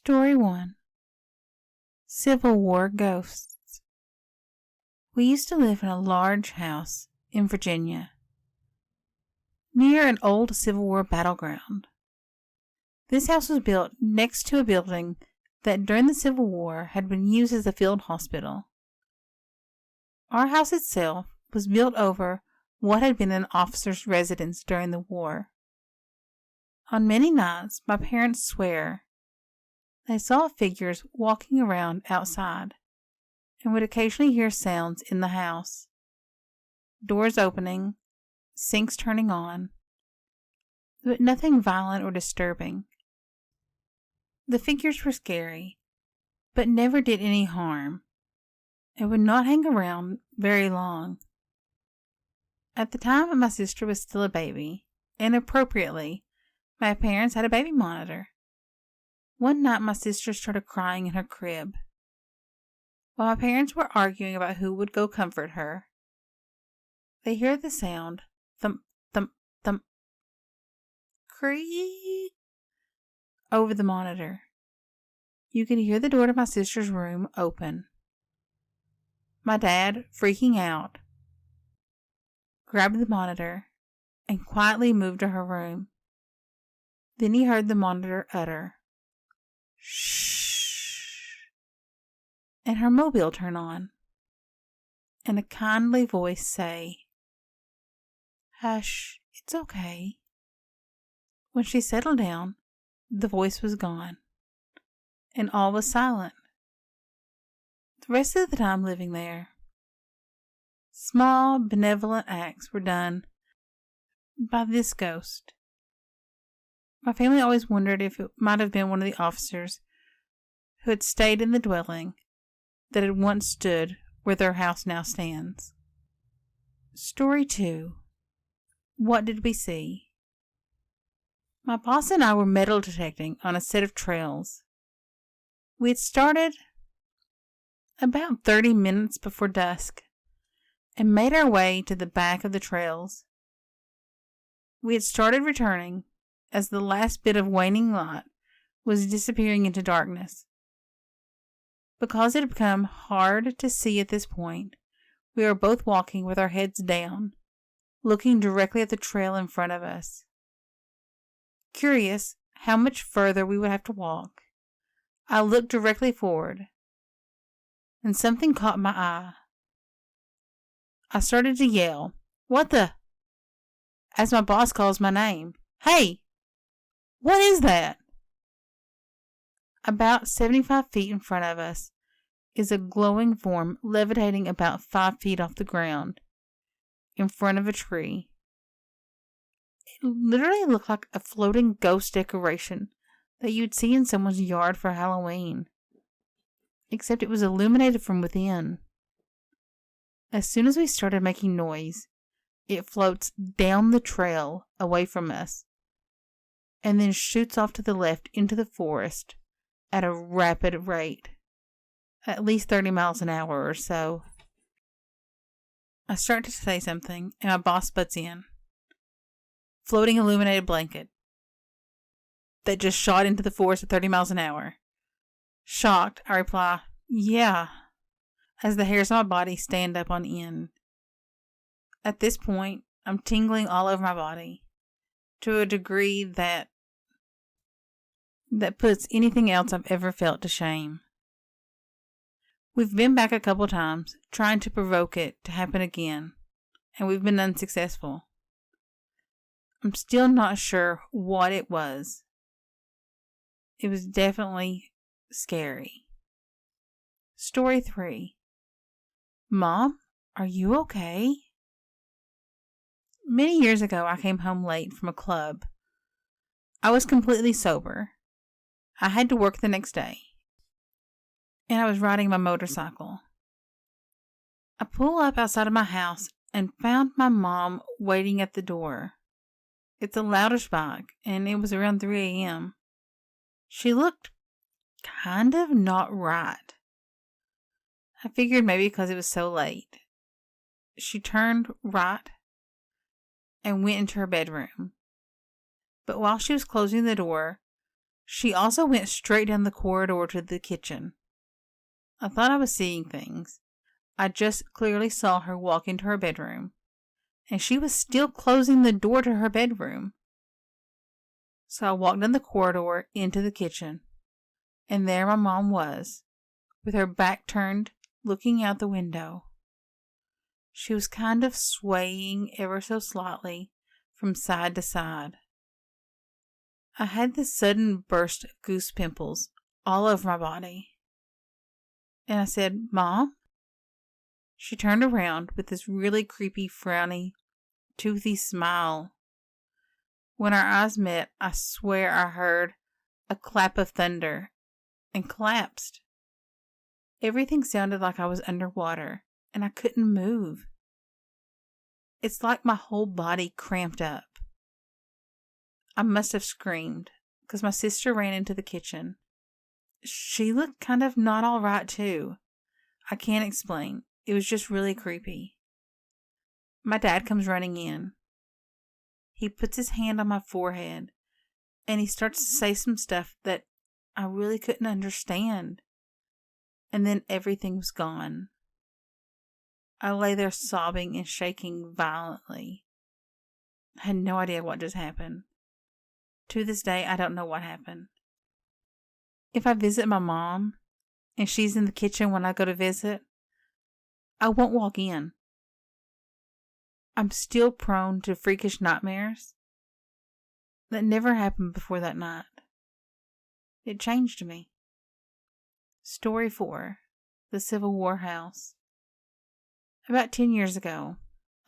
Story 1. Civil War Ghosts. We used to live in a large house in Virginia, near an old Civil War battleground. This house was built next to a building that during the Civil War had been used as a field hospital. Our house itself was built over what had been an officer's residence during the war. On many nights, my parents swear they saw figures walking around outside and would occasionally hear sounds in the house. Doors opening, sinks turning on, but nothing violent or disturbing. The figures were scary, but never did any harm, and would not hang around very long. At the time my sister was still a baby, and appropriately, my parents had a baby monitor. One night my sister started crying in her crib. While my parents were arguing about who would go comfort her, they heard the sound, thump, thump, thump, creak, over the monitor. You could hear the door to my sister's room open. My dad, freaking out, grabbed the monitor and quietly moved to her room. Then he heard the monitor utter, "Shh," and her mobile turn on, and a kindly voice say, "Hush, it's okay." When she settled down, the voice was gone, and all was silent. The rest of the time living there, small benevolent acts were done by this ghost. My family always wondered if it might have been one of the officers who had stayed in the dwelling that had once stood where their house now stands. Story 2. What did we see? My boss and I were metal detecting on a set of trails. We had started about 30 minutes before dusk and made our way to the back of the trails. We had started returning as the last bit of waning light was disappearing into darkness. Because it had become hard to see at this point, we were both walking with our heads down, looking directly at the trail in front of us. Curious how much further we would have to walk, I looked directly forward, and something caught my eye. I started to yell, "What the?" as my boss calls my name. "Hey! What is that?" About 75 feet in front of us is a glowing form levitating about 5 feet off the ground, in front of a tree. It literally looked like a floating ghost decoration that you'd see in someone's yard for Halloween, except it was illuminated from within. As soon as we started making noise, it floats down the trail away from us, and then shoots off to the left into the forest at a rapid rate, at least 30 miles an hour or so. I start to say something, and my boss butts in. Floating illuminated blanket that just shot into the forest at 30 miles an hour. Shocked, I reply, "Yeah," as the hairs on my body stand up on end. At this point, I'm tingling all over my body to a degree that puts anything else I've ever felt to shame. We've been back a couple times trying to provoke it to happen again, and we've been unsuccessful. I'm still not sure what it was. It was definitely scary. Story 3. Mom, are you okay? Many years ago, I came home late from a club. I was completely sober. I had to work the next day, and I was riding my motorcycle. I pull up outside of my house and found my mom waiting at the door. It's a loudish bike, and it was around 3 a.m. She looked kind of not right. I figured maybe because it was so late. She turned right and went into her bedroom. But while she was closing the door, She also went straight down the corridor to the kitchen. I thought I was seeing things. I just clearly saw her walk into her bedroom, and she was still closing the door to her bedroom. So I walked down the corridor into the kitchen, and there my mom was, with her back turned, looking out the window. She was kind of swaying ever so slightly from side to side. I had this sudden burst of goose pimples all over my body. And I said, "Mom?" She turned around with this really creepy, frowny, toothy smile. When our eyes met, I swear I heard a clap of thunder and collapsed. Everything sounded like I was underwater, and I couldn't move. It's like my whole body cramped up. I must have screamed, because my sister ran into the kitchen. She looked kind of not all right, too. I can't explain. It was just really creepy. My dad comes running in. He puts his hand on my forehead, and he starts to say some stuff that I really couldn't understand. And then everything was gone. I lay there sobbing and shaking violently. I had no idea what just happened. To this day, I don't know what happened. If I visit my mom, and she's in the kitchen when I go to visit, I won't walk in. I'm still prone to freakish nightmares. That never happened before that night. It changed me. Story 4. The Civil War House. About 10 years ago,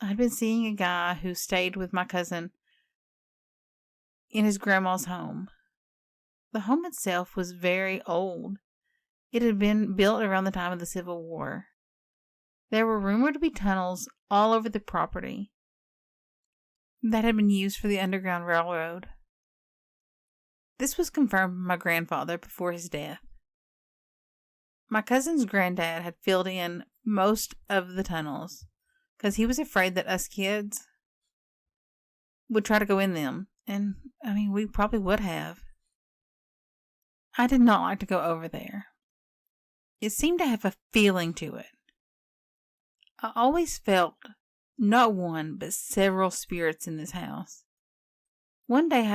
I'd been seeing a guy who stayed with my cousin in his grandma's home. The home itself was very old. It had been built around the time of the Civil War. There were rumored to be tunnels all over the property that had been used for the Underground Railroad. This was confirmed by my grandfather before his death. My cousin's granddad had filled in most of the tunnels because he was afraid that us kids would try to go in them. And, we probably would have. I did not like to go over there. It seemed to have a feeling to it. I always felt not one, but several spirits in this house. One day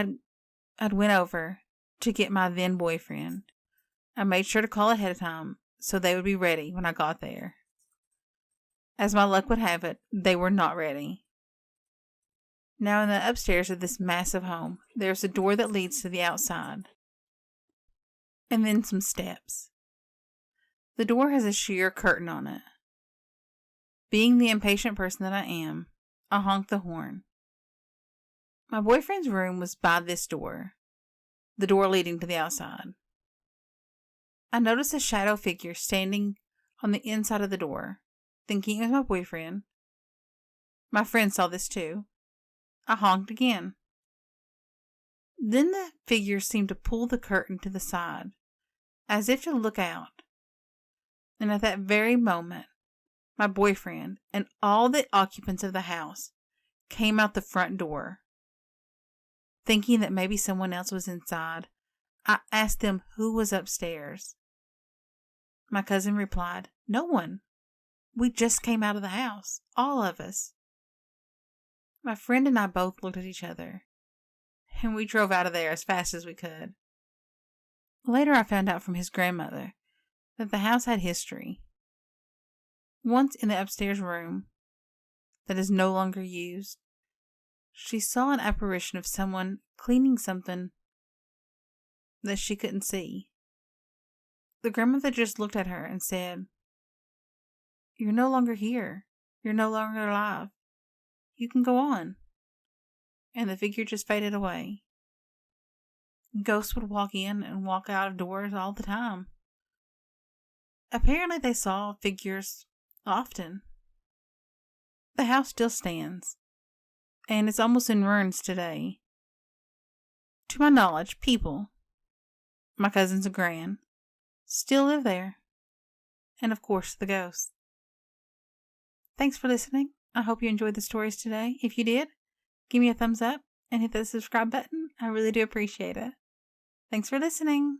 I'd went over to get my then boyfriend. I made sure to call ahead of time so they would be ready when I got there. As my luck would have it, they were not ready. Now in the upstairs of this massive home, there's a door that leads to the outside, and then some steps. The door has a sheer curtain on it. Being the impatient person that I am, I honked the horn. My boyfriend's room was by this door, the door leading to the outside. I noticed a shadow figure standing on the inside of the door, thinking it was my boyfriend. My friend saw this too. I honked again. Then the figure seemed to pull the curtain to the side, as if to look out. And at that very moment, my boyfriend and all the occupants of the house came out the front door. Thinking that maybe someone else was inside, I asked them who was upstairs. My cousin replied, "No one. We just came out of the house, all of us." My friend and I both looked at each other, and we drove out of there as fast as we could. Later I found out from his grandmother that the house had history. Once in the upstairs room that is no longer used, she saw an apparition of someone cleaning something that she couldn't see. The grandmother just looked at her and said, "You're no longer here. You're no longer alive. You can go on." And the figure just faded away. Ghosts would walk in and walk out of doors all the time. Apparently they saw figures often. The house still stands, and it's almost in ruins today. To my knowledge, people, my cousins and gran, still live there. And of course, the ghosts. Thanks for listening. I hope you enjoyed the stories today. If you did, give me a thumbs up and hit the subscribe button. I really do appreciate it. Thanks for listening.